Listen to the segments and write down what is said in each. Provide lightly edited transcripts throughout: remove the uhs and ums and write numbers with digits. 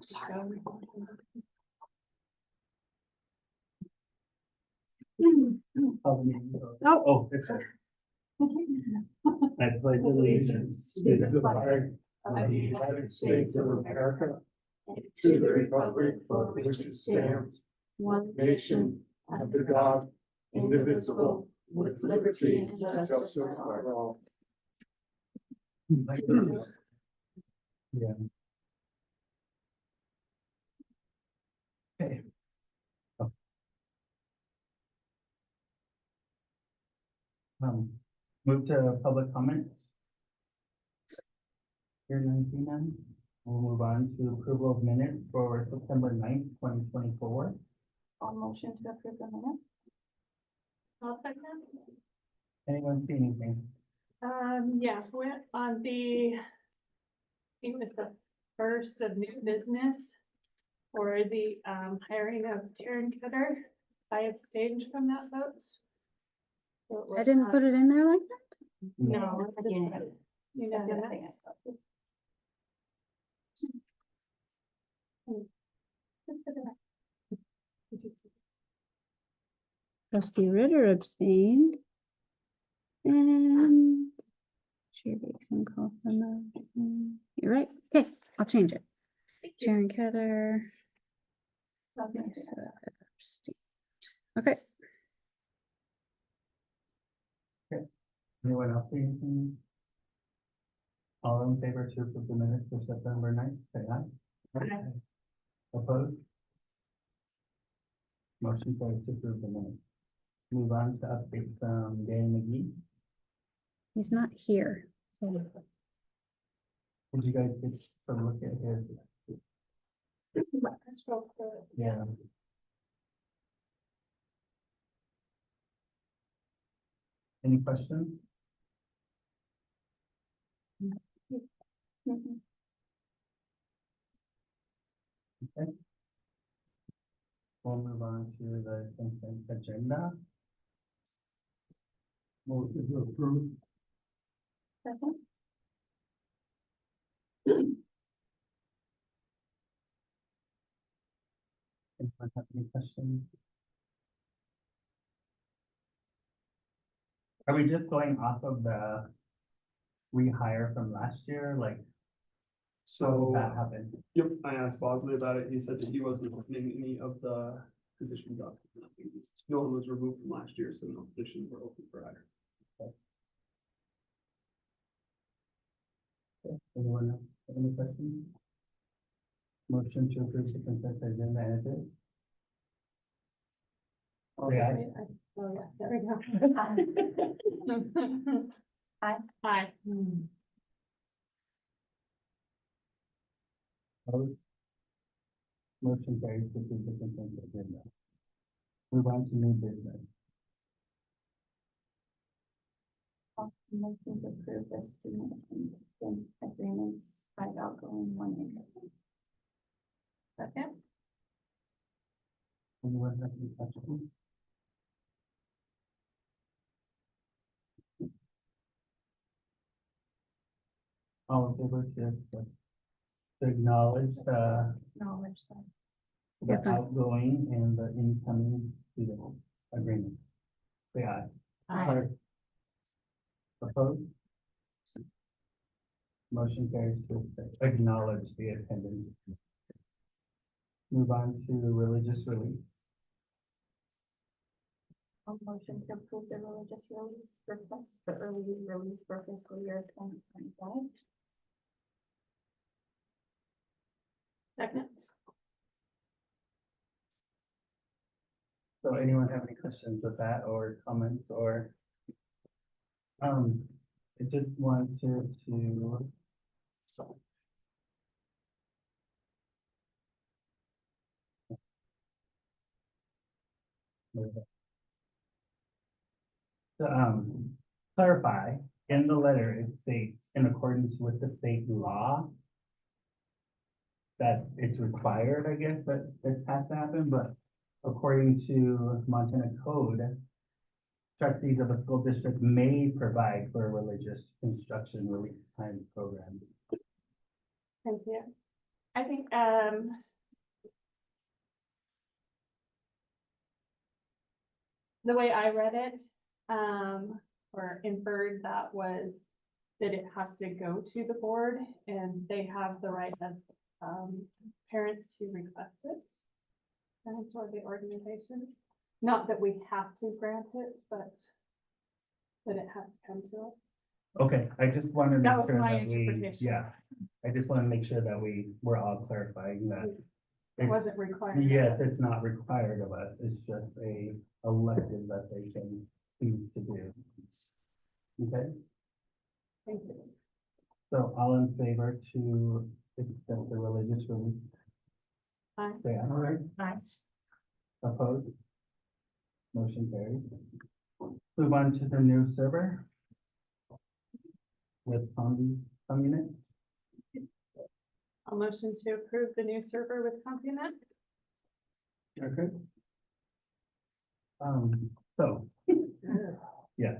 Sorry. Oh, it's there. I pledge allegiance to the flag of the United States of America, and to the republic for which it stands, one nation, under God, indivisible, with liberty and justice for all. Yeah. Okay. Move to public comments. Here 99. We'll move on to approval of minutes for September 9th, 2024. On motion to approve the minutes. I'll second. Anyone see anything? Yeah, we're on the, I think it was the first of new business for the hiring of Taryn Cutter. I abstained from that vote. So it I was didn't not- put it in there like that. No. I didn't. Unanimous. Trustee Ritter abstained. And Chair Dixon called for motion. You're right. Okay, I'll change it. Sharon Ketter. Lisa abstained. Okay, Anyone else see anything? All in favor to approve the minutes for September 9th, say aye. Aye. Opposed? Motion carries to approve the minutes. Move on to update from Dan McGee. he's not here. Did you guys get to look at his? I scrolled through it. Yeah. Any questions? Okay. We'll move on to the consent agenda. Motion to approve. Second. Anyone have any questions? Are we just going off of the rehire from last year? Like, how So, did that happen? yep, I asked Bosley about it. He said that he wasn't opening any of the positions up. No one was removed from last year, so no positions were open for hire. Okay, anyone else have any questions? Motion to approve the consent agenda as is. Say aye. Oh, yeah, there we go. Aye. Aye. Opposed? Motion carries to approve the consent agenda. Move on to new business. Motion to approve the student agreements, 5 outgoing, 1 incoming. Second. Anyone have any questions? All in favor to acknowledge Knowledge, sorry. the Okay. outgoing and the incoming student agreement. Say aye. Aye. Opposed? Motion carries to acknowledge the attendance. Move on to religious release. Motion to approve the religious release request for early release for fiscal year 2025. Second. So anyone have any questions with that or comments or? I just wanted to. To, clarify, in the letter, it states in accordance with the state law that it's required, I guess, that this has to happen, but according to Montana code, trustees of a school district may provide for a religious instruction release time program. Thank you. I think, the way I read it, or inferred that was that it has to go to the board and they have the right as, parents to request it. Parents or the organization, not that we have to grant it, but that it has to come to us. Okay, I just want to That make was sure my that we, interpretation. yeah, I just want to make sure that we're all clarifying that. It wasn't required. Yes, it's not required of us, it's just a elective that they can choose to do. Okay, Thank you. so all in favor to accept the religious release? Aye. Say aye. All right. Aye. Opposed? Motion carries. Move on to the new server. With Communist. I'll motion to approve the new server with CompuNet. Okay. So, yes.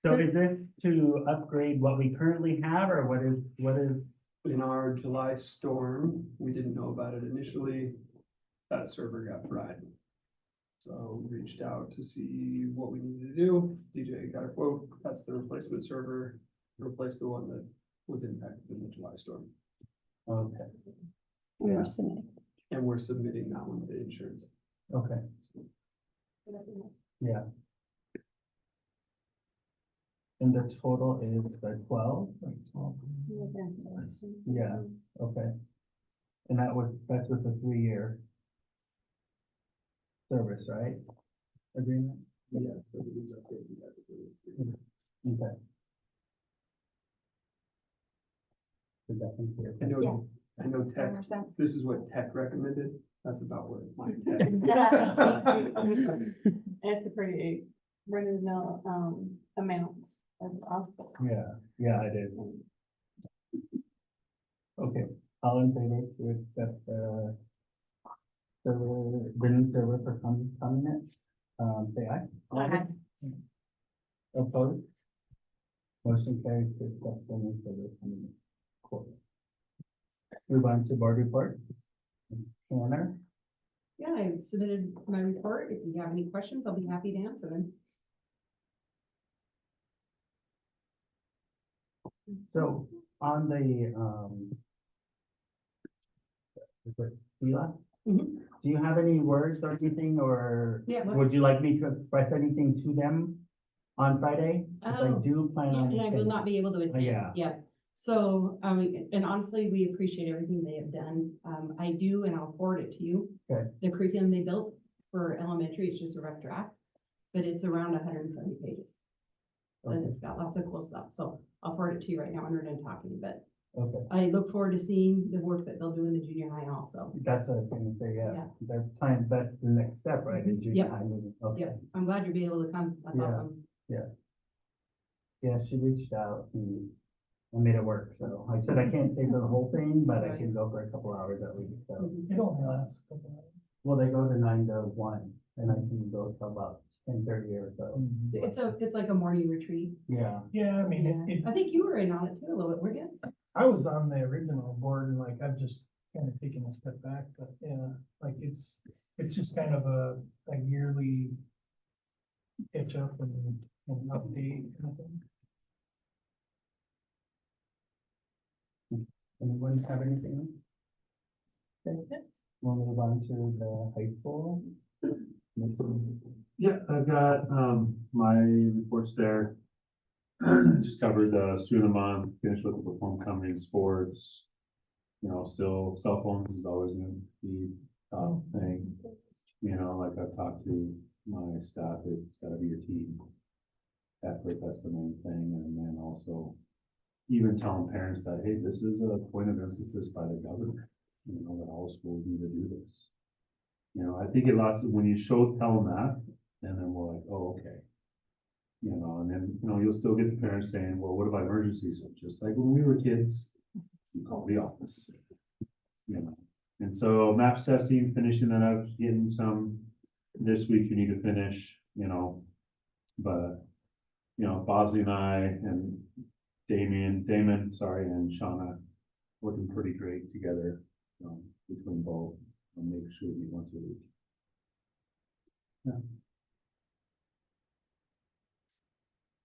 So is this to upgrade what we currently have, or what is, In our July storm, we didn't know about it initially. That server got fried. So we reached out to see what we needed to do. DJ got a quote. That's the replacement server. Replace the one that was impacted in the July storm. okay, We Yeah. were submitting. And we're submitting that one to insurance. okay, yeah. And the total is the 12? Yeah. Okay. And that's with a 3-year service, right? Agreement? Yes. So we use upgrade the guys to do this. Okay. Is that clear? I know tech, More sense. this is what tech recommended. That's about where my tech. It's a pretty run-of-the-mill, amount as well. Yeah, it is. Okay, all in favor to accept the new server for Communist? Say aye. Aye. Opposed? Motion carries to accept the new server Communist. Cool. Move on to board report. Tanner, Yeah, I submitted my report. If you have any questions, I'll be happy to answer them. so on the, is it Sheila? Mhm. Do you have any words or anything, or Yeah, what- would you like me to express anything to them on Friday? 'Cause I Oh, do plan Yeah, on. and I will not be able to attend. yeah. Yeah. So, and honestly, we appreciate everything they have done. I do, and I'll forward it to you. Okay. The curriculum they built for elementary is just a rough draft, but it's around 170 pages. And Okay, it's got lots of cool stuff. So I'll forward it to you right now when we're done talking, but okay. I look forward to seeing the work that they'll do in the junior high also. That's what I was gonna say, yeah. Yeah. That's the next step, right? in junior Yep. high moving. Okay. Yep, I'm glad you'll be able to come. That's Yeah. awesome. Yeah, she reached out and I made it work, so I said I can't stay for the whole thing, but I can go for a couple hours at least, so. Mhm. It only lasts a couple hours. Well, they go to 9 to 1, and I can go till about 10:30 or so. It's like a morning retreat. Yeah, Yeah, I mean, Yeah. I think you were in on it too a little bit, weren't you? I was on the original board and like, I've just kind of taken a step back, but yeah, like it's just kind of a yearly catch up and update kind of thing. anyone have anything? Okay, we'll move on to the high school. Yeah, I've got, my reports there. Just covered the student of the month, finished with the homecoming sports. You know, still cell phones is always gonna be top thing. You know, like I've talked to my staff, it's gotta be your team effort, that's the main thing, and then also even telling parents that, hey, this is a point of emphasis by the government, you know, that all schools need to do this. You know, I think it lots of, when you tell them that, and then we're like, oh, okay. You know, and then, you know, you'll still get the parents saying, well, what about emergencies? Just like when we were kids, you call the office. You know, and so maps testing, finishing that up, getting some this week you need to finish, you know. But, you know, Bosley and I and Damon, sorry, and Shauna working pretty great together, between both, and make sure we meet once a week.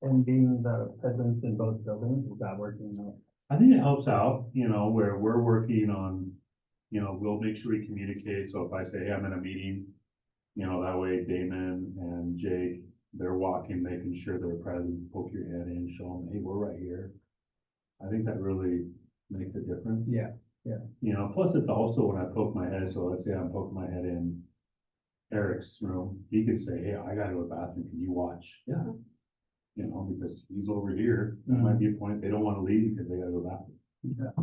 And being the presence in both buildings, is that working out? I think it helps out, where we're working on, we'll make sure we communicate, so if I say, hey, I'm in a meeting, that way Damon and Jake, they're walking, making sure they're present, poke your head in, show them, hey, we're right here. I think that really makes a difference. Yeah. Plus it's also when I poke my head, so let's say I'm poking my head in Eric's room, he could say, hey, I gotta go to the bathroom, can you watch? Yeah. Because he's over here, there might be a point, they don't wanna leave because they gotta go to the bathroom. Yeah.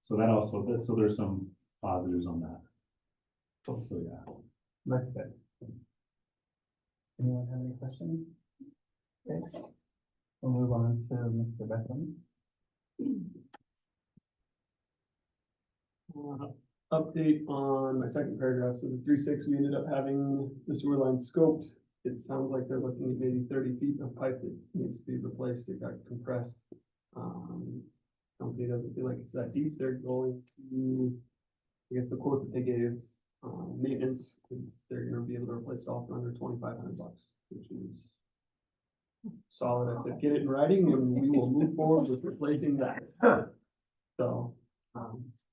So that also, so there's some positives on that. So, yeah. That's good. Anyone have any questions? Okay. We'll move on to Mr. Beckham. Update on my second paragraph, so the 3.6, we ended up having the sewer line scoped. It sounds like they're looking at maybe 30 feet of pipe that needs to be replaced, it got compressed. Company doesn't feel like it's that deep, they're going to, I guess the quote that they gave, maintenance, is they're gonna be able to replace it all for under $2,500, which is solid. I said, get it in writing and we will move forward with replacing that. So,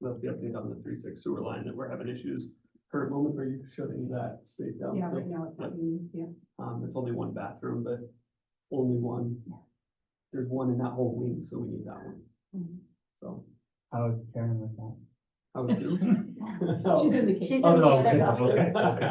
that's the update on the 3.6 sewer line that we're having issues. Current moment, are you shutting that space down? Yeah, right now it's not being, yeah. It's only one bathroom, but only one. There's one in that whole wing, so we need that one. So, How is Karen with that? how would you? She's in the case. She's in Oh, the no, other okay, building. okay.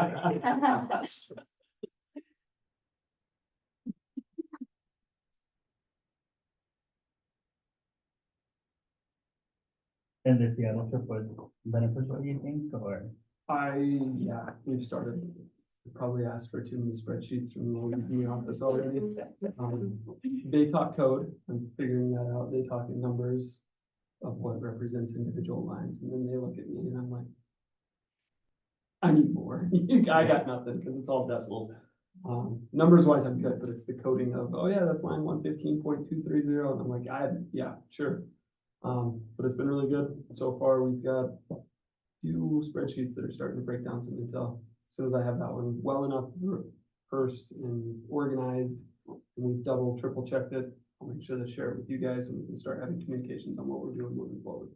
And if the other trip was beneficial, you think, or? Yeah, we've started. We probably asked for too many spreadsheets from the office already. They talk code, I'm figuring that out. They talk in numbers of what represents individual lines, and then they look at me and I'm like, I need more. I got nothing because it's all decimals. Numbers wise, I'm good, but it's the coding of, oh yeah, that's line 115.230. And I'm like, yeah, sure. But it's been really good. So far, we've got a few spreadsheets that are starting to break down some intel. As soon as I have that one well enough first and organized, and we've double, triple checked it, I'll make sure to share it with you guys and we can start having communications on what we're doing moving forward.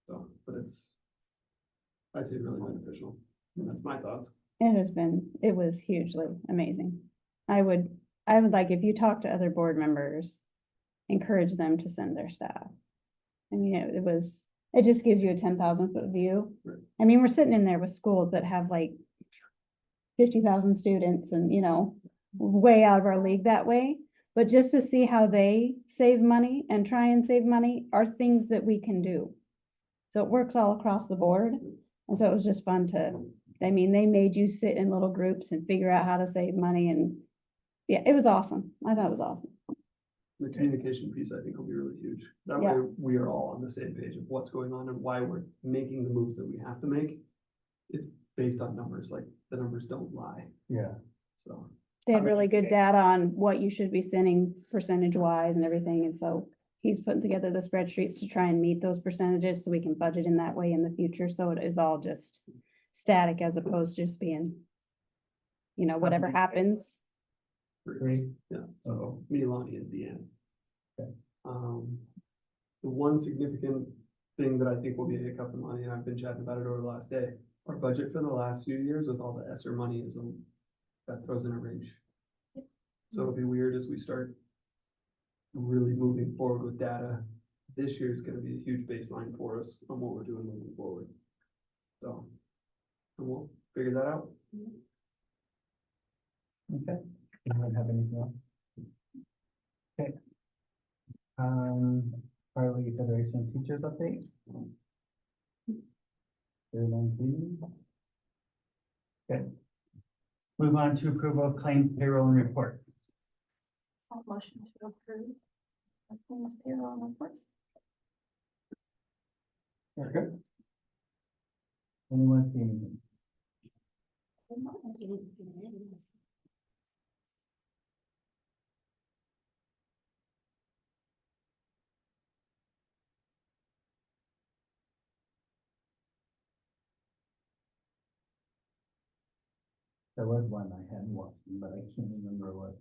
So, but I'd say really beneficial. And that's my thoughts. It was hugely amazing. I would like, if you talk to other board members, encourage them to send their staff. I mean, it just gives you a 10,000-foot view. Right. I mean, we're sitting in there with schools that have like 50,000 students and, way out of our league that way. But just to see how they save money and try and save money are things that we can do. So it works all across the board. And so it was just fun they made you sit in little groups and figure out how to save money. And yeah, it was awesome. I thought it was awesome. The communication piece, I think, will be really huge. That Yeah. way we are all on the same page of what's going on and why we're making the moves that we have to make. It's based on numbers, like the numbers don't lie. Yeah. So, They had really good data on what you should be sending percentage wise and everything. And so he's putting together the spreadsheets to try and meet those percentages so we can budget in that way in the future. So it is all just static as opposed to just being, whatever happens. Great. yeah, so me, Lonnie at the end. Okay. The one significant thing that I think will be a hiccup in money, and I've been chatting about it over the last day, our budget for the last few years with all the ESSER money that throws in a wrench. So it'll be weird as we start really moving forward with data. This year is gonna be a huge baseline for us on what we're doing moving forward. So, and we'll figure that out. Okay. Anyone have anything else? Okay. Arlee Federation Teachers Update. Okay. Move on to approval of claims, payroll, and report. I'll motion to approve. Claims payroll report. Okay. Anyone see anything? There was one I hadn't watched, but I can't remember what.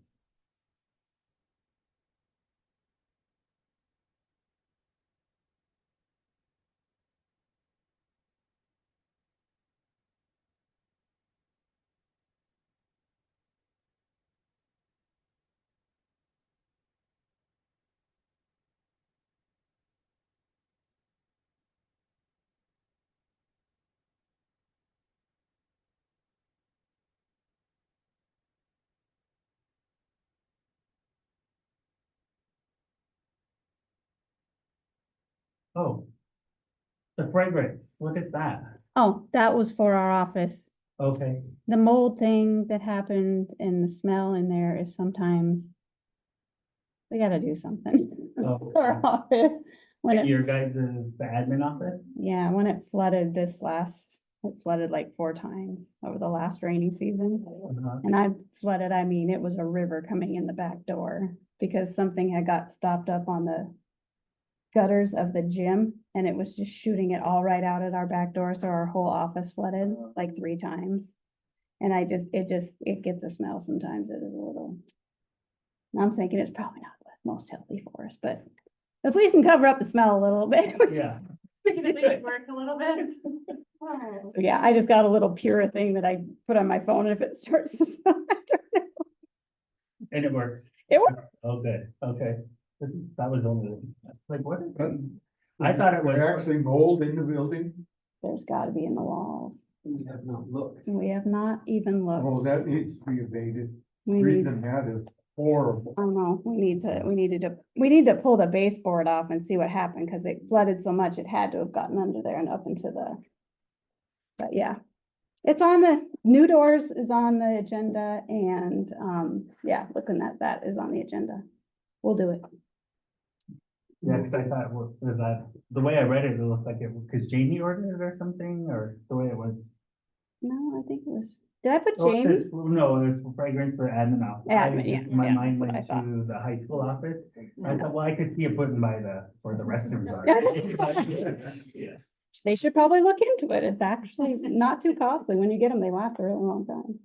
Oh. The fragrance, what is that? Oh, that was for our office. Okay, The mold thing that happened and the smell in there is sometimes we gotta do something Oh. for our office. When it, your guys' the admin office? yeah, when it flooded it flooded like 4 times over the last rainy season. Uh-huh. And I flooded, I mean, it was a river coming in the back door because something had got stopped up on the gutters of the gym and it was just shooting it all right out at our back door. So our whole office flooded like 3 times. And it gets a smell sometimes. It is a little. I'm thinking it's probably not the most healthy for us, but if we can cover up the smell a little bit. Yeah. Make it work a little bit. So yeah, I just got a little Pura thing that I put on my phone and if it starts to smell, I turn it on. And it works. It works. Oh, good, okay. That was only, like, what is it? I thought it was. Actually mold in the building? There's gotta be in the walls. We have not looked. We have not even Oh, looked. that needs to be abated. We Reading need, them that is horrible. I don't know, we need to pull the baseboard off and see what happened, cause it flooded so much, it had to have gotten under there and up into the. But yeah, it's on the, new doors is on the agenda and, yeah, looking at that is on the agenda. We'll do it. Yeah, cause I thought it was that, the way I read it, it looked like it, cause Jamie ordered it or something, or the way it was. No, I think it was, did I put Oh, it Jamie? says- No, it's fragrance for admin office. Admin, yeah, My yeah, mind that's what went I thought. to the high school office. I thought, well, I could see it putting by for the restrooms. Yeah. They should probably look into it. It's actually not too costly. When you get them, they last a really long time.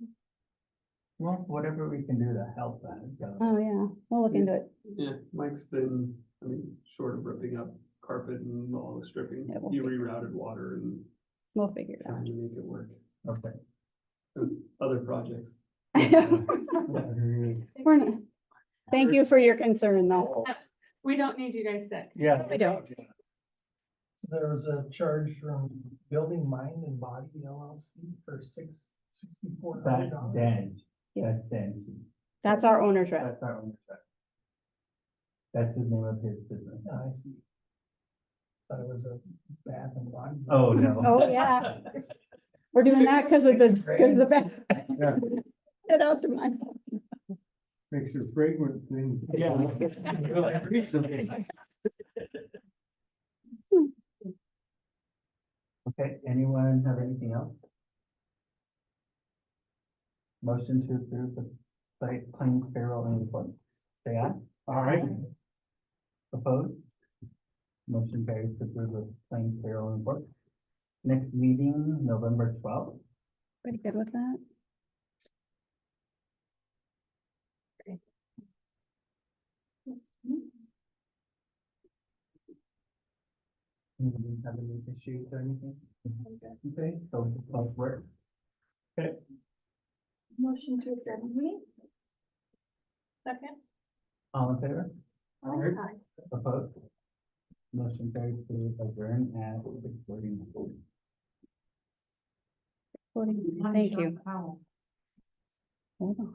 Well, whatever we can do to help that, so. Oh, yeah, we'll look into it. Yeah, Mike's been, I mean, short of ripping up carpet and all the stripping, Yeah, we'll he figure- rerouted water and We'll figure it out. trying to make it work. Okay. And other projects. We're not, thank you for your concern, though. We don't need you guys sick. Yeah. We don't. There was a charge from Building Mind and Body LLC for $64. That's Dan. Yeah. That's Dan. That's our owner's rep. That's our own rep. That's the name of his business. I see. Thought it was a bath and body. Oh, no. Oh, yeah. We're doing that because of the best. Yeah. Get out to my. Makes your fragrant thing. Yeah. Okay, anyone have anything else? Motion to approve the site claims payroll and reports. Say aye. All right. Opposed? Motion carries to approve the claims payroll and report. Next meeting, November 12th. Pretty good with that. Anyone have any issues or anything? Okay, so let's work. Motion to adjourn me. Second. All in favor? Aye. Opposed? Motion carries to adjourn at 6:40. Thank you. Wow. Hold on.